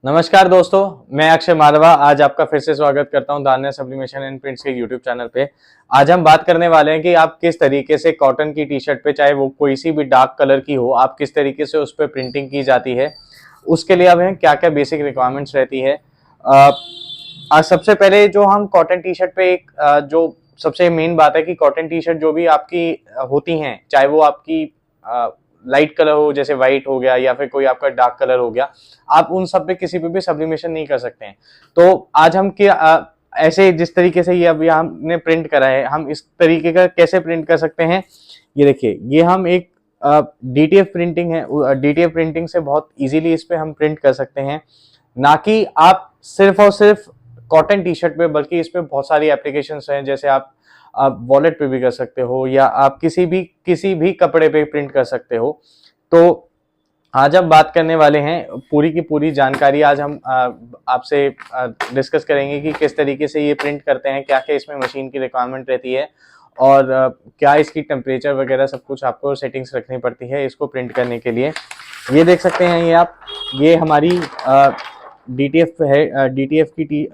नमस्कार दोस्तों, मैं अक्षय मालवा आज आपका फिर से स्वागत करता हूं धान्या सब्लिमेशन एंड प्रिंट्स के यूट्यूब चैनल पे। आज हम बात करने वाले हैं कि आप किस तरीके से कॉटन की टी शर्ट पे, चाहे वो कोई सी भी डार्क कलर की हो, आप किस तरीके से उस पर प्रिंटिंग की जाती है, उसके लिए अब हमें क्या क्या बेसिक रिक्वायरमेंट्स रहती है। आज सबसे पहले जो हम कॉटन टी शर्ट पे जो सबसे मेन बात है कि कॉटन टी शर्ट जो भी आपकी होती हैं, चाहे वो आपकी लाइट कलर हो जैसे व्हाइट हो गया या फिर कोई आपका डार्क कलर हो गया, आप उन सब पे किसी पे भी सब्लिमेशन नहीं कर सकते हैं। तो आज हम ऐसे जिस तरीके से ये अभी हमने प्रिंट करा है, हम इस तरीके का कैसे प्रिंट कर सकते हैं। ये देखिए, ये हम एक डीटीएफ प्रिंटिंग है, डीटीएफ प्रिंटिंग से बहुत इजीली इस पे हम प्रिंट कर सकते हैं। ना कि आप सिर्फ और सिर्फ कॉटन टी शर्ट पे, बल्कि इस पे बहुत सारी एप्लीकेशंस हैं। जैसे आप वॉलेट पे भी कर सकते हो या आप किसी भी कपड़े पे प्रिंट कर सकते हो। तो आज हम बात करने वाले हैं, पूरी की पूरी जानकारी आज हम आपसे डिस्कस करेंगे कि किस तरीके से ये प्रिंट करते हैं, क्या क्या इसमें मशीन की रिक्वायरमेंट रहती है और क्या इसकी टेम्परेचर वगैरह सब कुछ आपको सेटिंग्स रखनी पड़ती है इसको प्रिंट करने के लिए। ये देख सकते हैं, ये हमारी डीटीएफ है, डीटीएफ की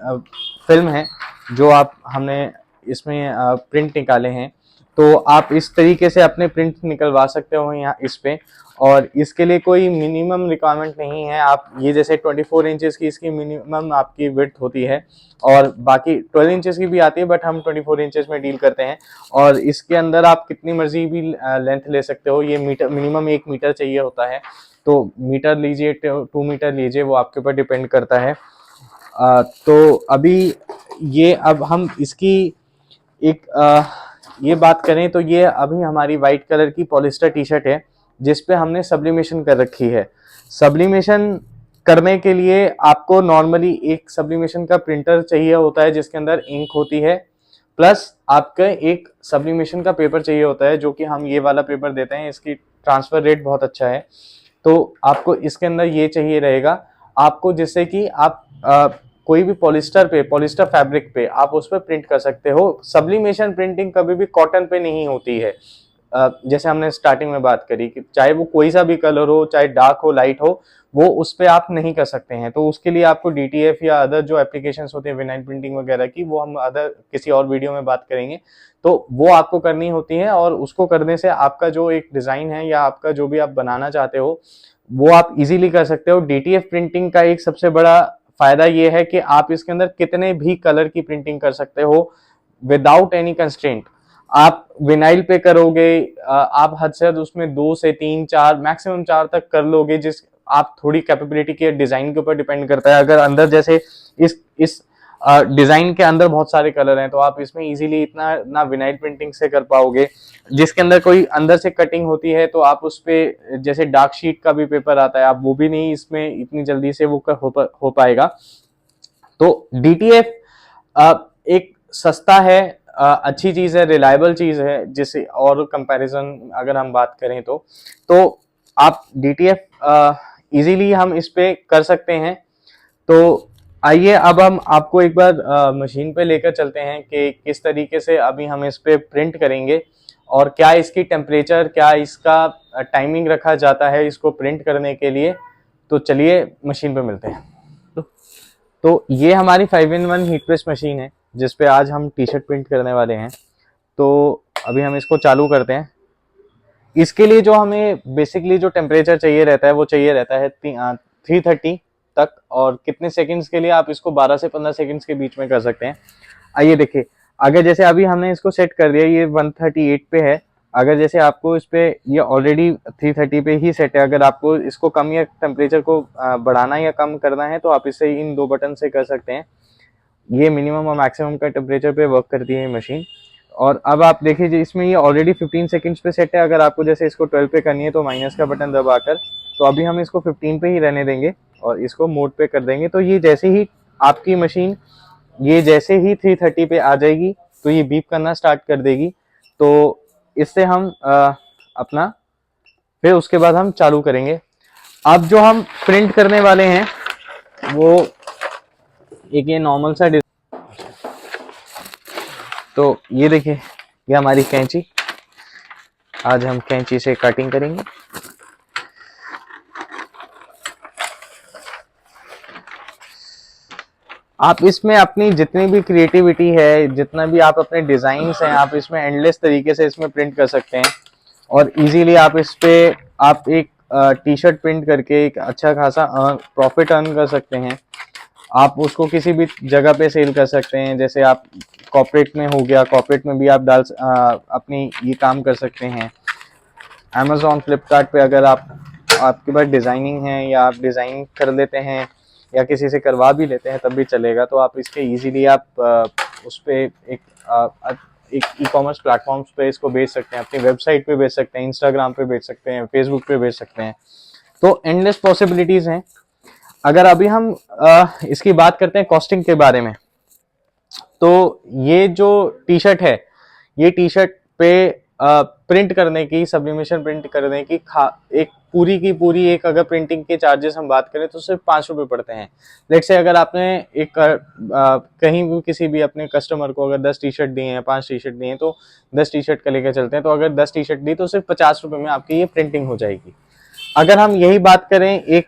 फिल्म है जो हमने इसमें प्रिंट निकाले हैं। तो आप इस तरीके से अपने प्रिंट निकलवा सकते हो यहाँ इस पे, और इसके लिए कोई मिनिमम रिक्वायरमेंट नहीं है। आप ये जैसे 24 इंचेस की इसकी मिनिमम आपकी विड्थ होती है और बाकी 12 इंचेस की भी आती है, बट हम 24 इंचेस में डील करते हैं। और इसके अंदर आप कितनी मर्जी भी लेंथ ले सकते हो। ये मीटर मिनिमम 1 मीटर चाहिए होता है, तो मीटर लीजिए 2 मीटर लीजिए, वो आपके ऊपर डिपेंड करता है। तो अभी ये अब हम इसकी एक ये बात करें तो ये अभी हमारी वाइट कलर की पॉलिस्टर टी शर्ट है जिसपे हमने सब्लिमेशन कर रखी है। सब्लिमेशन करने के लिए आपको नॉर्मली एक सब्लिमेशन का प्रिंटर चाहिए होता है जिसके अंदर इंक होती है, प्लस आपका एक सब्लिमेशन का पेपर चाहिए होता है, जो कि हम ये वाला पेपर देते हैं। इसकी ट्रांसफर रेट बहुत अच्छा है, तो आपको इसके अंदर ये चाहिए रहेगा आपको, जिससे कि आप कोई भी पॉलिस्टर फैब्रिक पे आप उस पर प्रिंट कर सकते हो। सब्लिमेशन प्रिंटिंग कभी भी कॉटन पे नहीं होती है। जैसे हमने स्टार्टिंग में बात करी कि चाहे वो कोई सा भी कलर हो, चाहे डार्क हो लाइट हो, वो उस पे आप नहीं कर सकते हैं। तो उसके लिए आपको डीटीएफ या अदर जो एप्लीकेशंस होते हैं विनाइल प्रिंटिंग वगैरह की, वो हम अदर किसी और वीडियो में बात करेंगे। तो वो आपको करनी होती है, और उसको करने से आपका जो एक डिजाइन है या आपका जो भी आप बनाना चाहते हो वो आप इजीली कर सकते हो। डीटीएफ प्रिंटिंग का एक सबसे बड़ा फायदा ये है कि आप इसके अंदर कितने भी कलर की प्रिंटिंग कर सकते हो विदाउट एनी कंस्ट्रेंट। आप विनाइल पे करोगे, आप हद से हद उसमें 2 से 3 4 मैक्सिमम 4 तक कर लोगे, जिस आप थोड़ी कैपेबिलिटी के डिजाइन के ऊपर डिपेंड करता है। अगर अंदर जैसे इस डिजाइन के अंदर बहुत सारे कलर हैं, तो आप इसमें इजीली इतना ना विनाइल प्रिंटिंग से कर पाओगे। जिसके अंदर कोई अंदर से कटिंग होती है, तो आप उस पे जैसे डार्क शीट का भी पेपर आता है, आप वो भी नहीं इसमें इतनी जल्दी से वो हो पाएगा। तो डीटीएफ एक सस्ता है, अच्छी चीज है, रिलायबल चीज है। जिसे और कंपैरिजन अगर हम बात करें तो आप डीटीएफ इजीली हम इस पे कर सकते हैं। तो आइए अब हम आपको एक बार मशीन पे लेकर चलते हैं कि किस तरीके से अभी हम इस पे प्रिंट करेंगे और क्या इसकी टेम्परेचर, क्या इसका टाइमिंग रखा जाता है इसको प्रिंट करने के लिए। तो चलिए मशीन पे मिलते हैं। तो ये हमारी 5-in-1 हीट प्रेस मशीन है जिसपे आज हम टी शर्ट प्रिंट करने वाले हैं। तो अभी हम इसको चालू करते हैं। इसके लिए जो हमें बेसिकली जो टेम्परेचर चाहिए रहता है वो चाहिए रहता है 330 तक, और कितने सेकंड्स के लिए आप इसको 12 से 15 सेकंड्स के बीच में कर सकते हैं। आइए देखिए, अगर जैसे अभी हमने इसको सेट कर दिया, ये 138 पे है। अगर जैसे आपको इस पे ये ऑलरेडी 330 पे ही सेट है, अगर आपको इसको कम या टेम्परेचर को बढ़ाना या कम करना है, तो आप इसे इन 2 बटन से कर सकते हैं। ये मिनिमम और मैक्सिमम का टेम्परेचर पे वर्क करती है मशीन। और अब आप देखिए, इसमें ये ऑलरेडी 15 सेकंड्स पे सेट है। अगर आपको जैसे इसको 12 पे करनी है तो माइनस का बटन दबाकर, तो अभी हम इसको 15 पे ही रहने देंगे और इसको मोड पे कर देंगे। तो ये जैसे ही आपकी मशीन ये जैसे ही 330 पे आ जाएगी तो ये बीप करना स्टार्ट कर देगी। तो इससे हम अपना फिर उसके बाद हम चालू करेंगे। अब जो हम प्रिंट करने वाले हैं वो एक ये नॉर्मल सा तो ये देखिए, ये हमारी कैंची। आज हम कैंची से कटिंग करेंगे। आप इसमें अपनी जितनी भी क्रिएटिविटी है, जितना भी आप अपने डिजाइन्स हैं, आप इसमें एंडलेस तरीके से इसमें प्रिंट कर सकते हैं। और इजीली आप इस पे आप एक टी शर्ट प्रिंट करके एक अच्छा खासा प्रॉफिट अर्न कर सकते हैं। आप उसको किसी भी जगह पे सेल कर सकते हैं, जैसे आप कॉर्पोरेट में हो गया, कॉर्पोरेट में भी आप अपनी ये काम कर सकते हैं। अमेजोन फ्लिपकार्ट पे अगर आपके पास डिज़ाइनिंग है या आप डिज़ाइन कर लेते हैं या किसी से करवा भी लेते हैं तब भी चलेगा। तो आप इसके इजीली आप उस पर एक ई कॉमर्स प्लेटफॉर्म्स पे इसको बेच सकते हैं, अपनी वेबसाइट पे बेच सकते हैं, इंस्टाग्राम पे बेच सकते हैं, फेसबुक पे बेच सकते हैं। तो एंडलेस पॉसिबिलिटीज़ हैं। अगर अभी हम इसकी बात करते हैं कॉस्टिंग के बारे में, तो ये जो टी शर्ट है, ये टी शर्ट पे प्रिंट करने की, सब्लिमेशन प्रिंट करने की एक पूरी की पूरी एक अगर प्रिंटिंग के चार्जेस हम बात करें तो सिर्फ 5 रुपये पड़ते हैं। लेट से अगर आपने एक कहीं भी किसी भी अपने कस्टमर को अगर 10 टी शर्ट दिए हैं, 5 टी शर्ट दिए हैं, तो 10 टी शर्ट का लेकर चलते हैं, तो अगर 10 टी शर्ट दी तो सिर्फ 50 रुपये में आपकी ये प्रिंटिंग हो जाएगी। अगर हम यही बात करें एक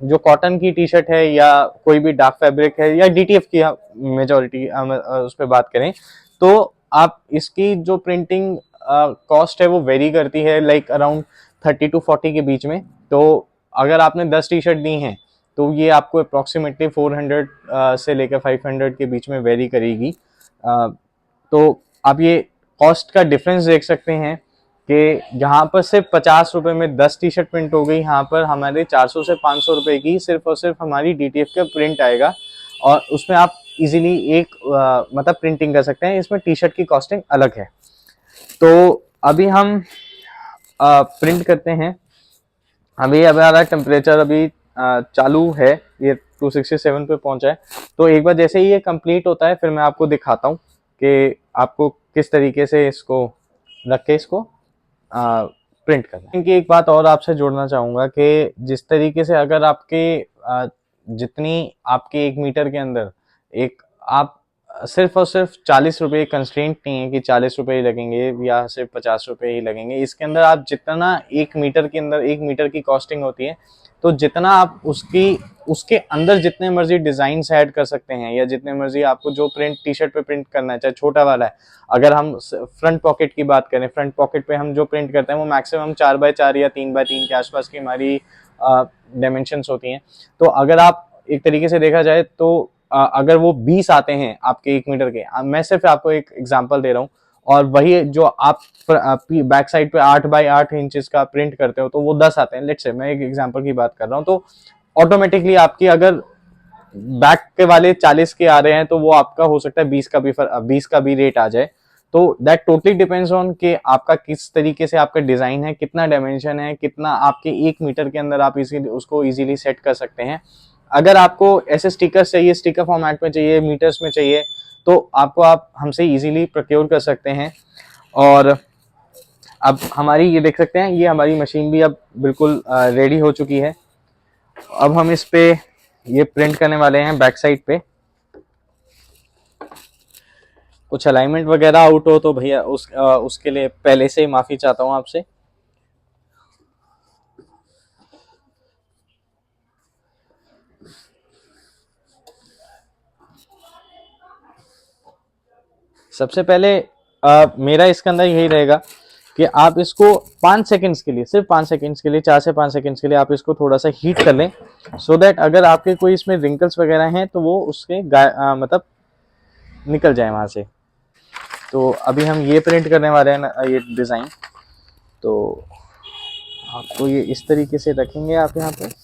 जो कॉटन की टी शर्ट है या कोई भी डार्क फैब्रिक है या डीटीएफ की मेजोरिटी उस पर बात करें, तो आप इसकी जो प्रिंटिंग कॉस्ट है वो वेरी करती है, लाइक अराउंड 30 to 40 के बीच में। तो अगर आपने 10 टी शर्ट दी हैं तो ये आपको अप्रोक्सीमेटली 400 से लेकर 500 के बीच में वेरी करेगी। तो आप ये कॉस्ट का डिफरेंस देख सकते हैं कि यहाँ पर सिर्फ 50 रुपये में 10 टी शर्ट प्रिंट हो गई, यहाँ पर हमारे 400 से 500 रुपये की सिर्फ और सिर्फ हमारी डीटीएफ का प्रिंट आएगा। और उसमें आप इजीली एक मतलब प्रिंटिंग कर सकते हैं। इसमें टी शर्ट की कॉस्टिंग अलग है। तो अभी हम प्रिंट करते हैं। अभी हमारा टेम्परेचर अभी चालू है, ये 267 पे पहुंचा है। तो एक बार जैसे ही ये कंप्लीट होता है फिर मैं आपको दिखाता हूँ कि आपको किस तरीके से इसको रख के इसको प्रिंट करना है। इनकी एक बात और आपसे जोड़ना चाहूँगा कि जिस तरीके से अगर आपके जितनी आपके 1 मीटर के अंदर एक आप सिर्फ और सिर्फ 40 रुपये कंस्ट्रेंट नहीं है कि 40 रुपये ही लगेंगे या सिर्फ 50 रुपये ही लगेंगे। इसके अंदर आप जितना 1 मीटर के अंदर 1 मीटर की कॉस्टिंग होती है, तो जितना आप उसके अंदर जितने मर्जी डिजाइन ऐड कर सकते हैं या जितने मर्जी आपको जो प्रिंट टी शर्ट पे प्रिंट करना है, चाहे छोटा वाला है। अगर हम फ्रंट पॉकेट की बात करें, फ्रंट पॉकेट पे हम जो प्रिंट करते हैं वो मैक्सिमम 4x4 या 3x3 के आसपास की हमारी डायमेंशंस होती हैं। तो अगर आप एक तरीके से देखा जाए तो अगर वो 20 आते हैं आपके 1 मीटर के, मैं सिर्फ आपको एक एग्जांपल दे रहा हूँ, और वही जो आप बैक साइड पे 8x8 इंचेस का प्रिंट करते हो तो वो 10 आते हैं। लेट्स से मैं एक एग्जांपल की बात कर रहा हूँ, तो ऑटोमेटिकली आपकी अगर बैक के वाले 40 के आ रहे हैं तो वो आपका हो सकता है 20 का भी रेट आ जाए। तो दैट टोटली डिपेंड्स ऑन कि आपका किस तरीके से आपका डिजाइन है, कितना डायमेंशन है, कितना आपके 1 मीटर के अंदर आप उसको इजीली सेट कर सकते हैं। अगर आपको ऐसे स्टिकर्स चाहिए, स्टिकर फॉर्मेट में चाहिए, मीटर्स में चाहिए, तो आप हमसे इजीली प्रोक्योर कर सकते हैं। और अब हमारी ये देख सकते हैं, ये हमारी मशीन भी अब बिल्कुल रेडी हो चुकी है। अब हम इस पे ये प्रिंट करने वाले हैं बैक साइड पे। कुछ अलाइनमेंट वगैरह आउट हो तो भैया उसके लिए पहले से ही माफी चाहता हूँ आपसे। सबसे पहले मेरा इसके अंदर यही रहेगा कि आप इसको 5 सेकंड्स के लिए, सिर्फ 5 सेकंड्स के लिए, 4 से 5 सेकंड्स के लिए आप इसको थोड़ा सा हीट कर लें, सो दैट अगर आपके कोई इसमें रिंकल्स वगैरह हैं तो वो उसके मतलब निकल जाए वहां से। तो अभी हम ये प्रिंट करने वाले हैं ना, ये डिज़ाइन। तो आपको ये इस तरीके से रखेंगे आप यहाँ पे।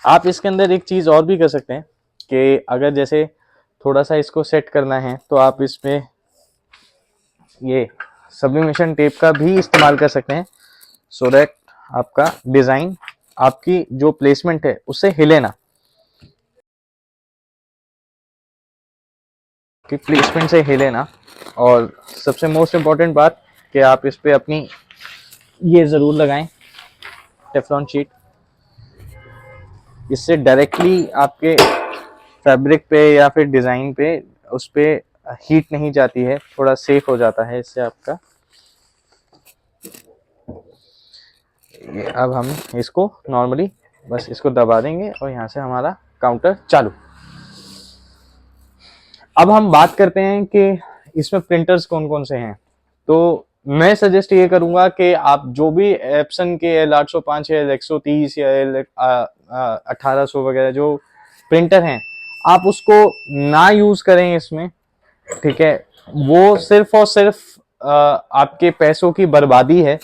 आप इसके अंदर एक चीज़ और भी कर सकते हैं कि अगर जैसे थोड़ा सा इसको सेट करना है तो आप इसमें ये सब्लिमेशन टेप का भी इस्तेमाल कर सकते हैं, सो दैट आपका डिज़ाइन, आपकी जो प्लेसमेंट है उससे हिले ना, कि प्लेसमेंट से हिले ना। और सबसे मोस्ट इम्पॉर्टेंट बात कि आप इस पे अपनी ये ज़रूर लगाएं टेफ्लॉन शीट। इससे डायरेक्टली आपके फैब्रिक पे या फिर डिज़ाइन पे उस पे हीट नहीं जाती है, थोड़ा सेफ हो जाता है इससे आपका। ये अब हम इसको नॉर्मली बस इसको दबा देंगे और यहाँ से हमारा काउंटर चालू। अब हम बात करते हैं कि इसमें प्रिंटर्स कौन कौन से हैं। तो मैं सजेस्ट ये करूंगा कि आप जो भी एप्सन के L805 या L130 या L1800 वगैरह जो प्रिंटर हैं, आप उसको ना यूज करें इसमें, ठीक है। वो सिर्फ और सिर्फ आपके पैसों की बर्बादी है,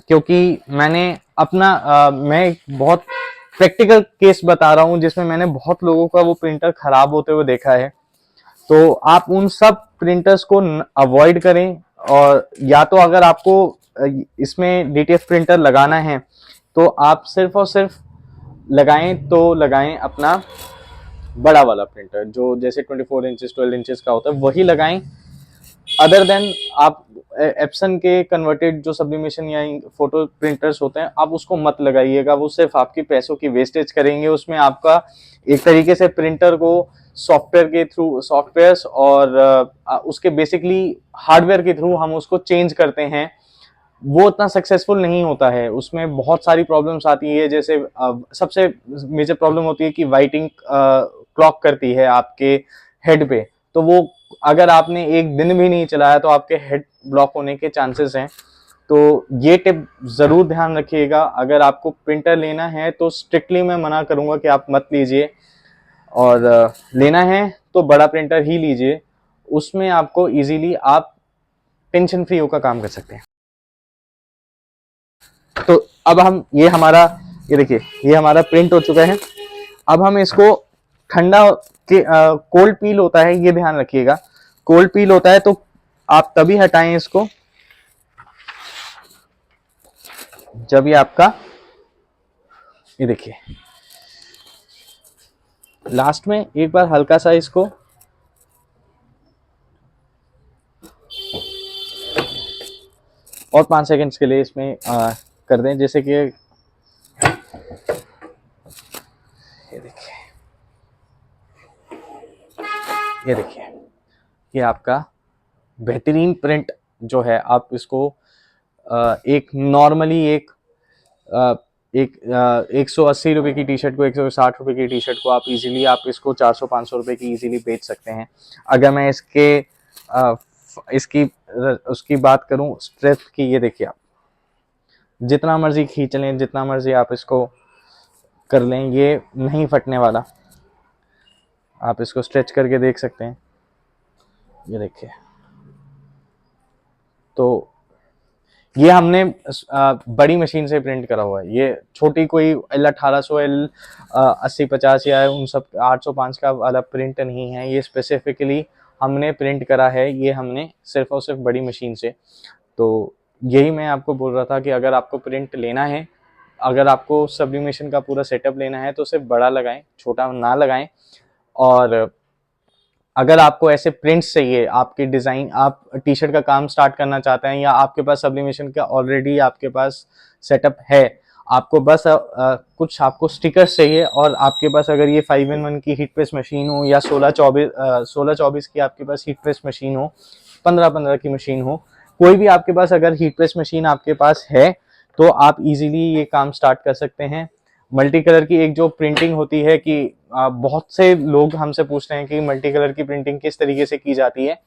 क्योंकि मैंने मैं एक बहुत प्रैक्टिकल केस बता रहा हूँ जिसमें मैंने बहुत लोगों का वो प्रिंटर खराब होते हुए देखा है। तो आप उन सब प्रिंटर्स को अवॉइड करें, और या तो अगर आपको इसमें डीटीएफ प्रिंटर लगाना है तो आप सिर्फ और सिर्फ लगाएं अपना बड़ा वाला प्रिंटर, जो जैसे 24 इंचेस 12 इंचेस का होता है वही लगाएं। अदर देन आप एप्सन के कन्वर्टेड जो सब्लिमेशन या फोटो प्रिंटर्स होते हैं, आप उसको मत लगाइएगा। वो सिर्फ आपके पैसों की वेस्टेज करेंगे। उसमें आपका एक तरीके से प्रिंटर को सॉफ्टवेयर के थ्रू, सॉफ्टवेयर्स और उसके बेसिकली हार्डवेयर के थ्रू हम उसको चेंज करते हैं, वो उतना सक्सेसफुल नहीं होता है। उसमें बहुत सारी प्रॉब्लम्स आती है। जैसे सबसे मेजर प्रॉब्लम होती है कि वाइटिंग क्लॉक करती है आपके हेड पे। तो वो अगर आपने एक दिन भी नहीं चलाया तो आपके हेड ब्लॉक होने के चांसेस हैं। तो ये टिप जरूर ध्यान रखिएगा। अगर आपको प्रिंटर लेना है तो स्ट्रिक्टली मैं मना करूंगा कि आप मत लीजिए, और लेना है तो बड़ा प्रिंटर ही लीजिए। उसमें आपको इजीली आप टेंशन फ्री होकर काम कर सकते हैं। तो अब हम ये देखिए, ये हमारा प्रिंट हो चुका है। अब हम इसको ठंडा के कोल्ड पील होता है, ये ध्यान रखिएगा। कोल्ड पील होता है तो आप तभी हटाएं इसको जब ये आपका, ये देखिए लास्ट में एक बार हल्का सा इसको और 5 सेकंड्स के लिए इसमें कर दें, जैसे कि ये देखिए ये आपका बेहतरीन प्रिंट जो है। आप इसको एक नॉर्मली एक 180 रुपए की टी शर्ट को, 160 रुपए की टी शर्ट को आप इजीली, आप इसको 400-500 रुपए की इजीली बेच सकते हैं। अगर मैं इसकी उसकी बात करूं स्ट्रेंथ की, ये देखिए आप जितना मर्जी खींच लें, जितना मर्जी आप इसको कर लें, ये नहीं फटने वाला। आप इसको स्ट्रेच करके देख सकते हैं, ये देखिए। तो ये हमने बड़ी मशीन से प्रिंट करा हुआ है। ये छोटी कोई L1800 L8050 या उन सब 805 का वाला प्रिंट नहीं है। ये स्पेसिफिकली हमने प्रिंट करा है, ये हमने सिर्फ और सिर्फ बड़ी मशीन से। तो यही मैं आपको बोल रहा था कि अगर आपको प्रिंट लेना है, अगर आपको सब्लिमेशन का पूरा सेटअप लेना है तो सिर्फ बड़ा लगाएं, छोटा ना लगाएं। और अगर आपको ऐसे प्रिंट्स चाहिए, आपकी डिज़ाइन, आप टी शर्ट का काम स्टार्ट करना चाहते हैं, या आपके पास सब्लिमेशन का ऑलरेडी आपके पास सेटअप है, आपको बस कुछ आपको स्टिकर्स चाहिए, और आपके पास अगर ये 5-in-1 की हीट प्रेस मशीन हो, या 16-24 की आपके पास हीट प्रेस मशीन हो, 15-15 की मशीन हो, कोई भी आपके पास अगर हीट प्रेस मशीन आपके पास है तो आप इजीली ये काम स्टार्ट कर सकते हैं। मल्टी कलर की एक जो प्रिंटिंग होती है कि बहुत से लोग हमसे पूछते हैं कि मल्टी कलर की प्रिंटिंग किस तरीके से की जाती है,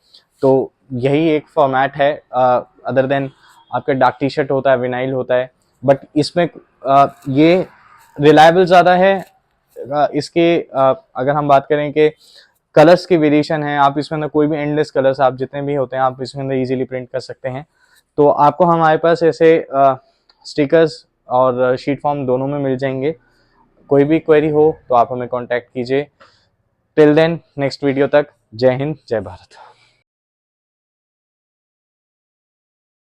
तो यही एक फॉर्मेट है। अदर देन आपका डार्क टी शर्ट होता है, विनाइल होता है, बट इसमें ये रिलायबल ज़्यादा है। इसके अगर हम बात करें कि कलर्स की वेरिएशन है, आप इसमें अंदर कोई भी एंडलेस कलर्स आप जितने भी होते हैं आप इसमें अंदर ईजिली प्रिंट कर सकते हैं। तो आपको हमारे पास ऐसे स्टिकर्स और शीट फॉर्म दोनों में मिल जाएंगे। कोई भी क्वेरी हो तो आप हमें कांटेक्ट कीजिए। टिल देन नेक्स्ट वीडियो तक, जय हिंद, जय भारत।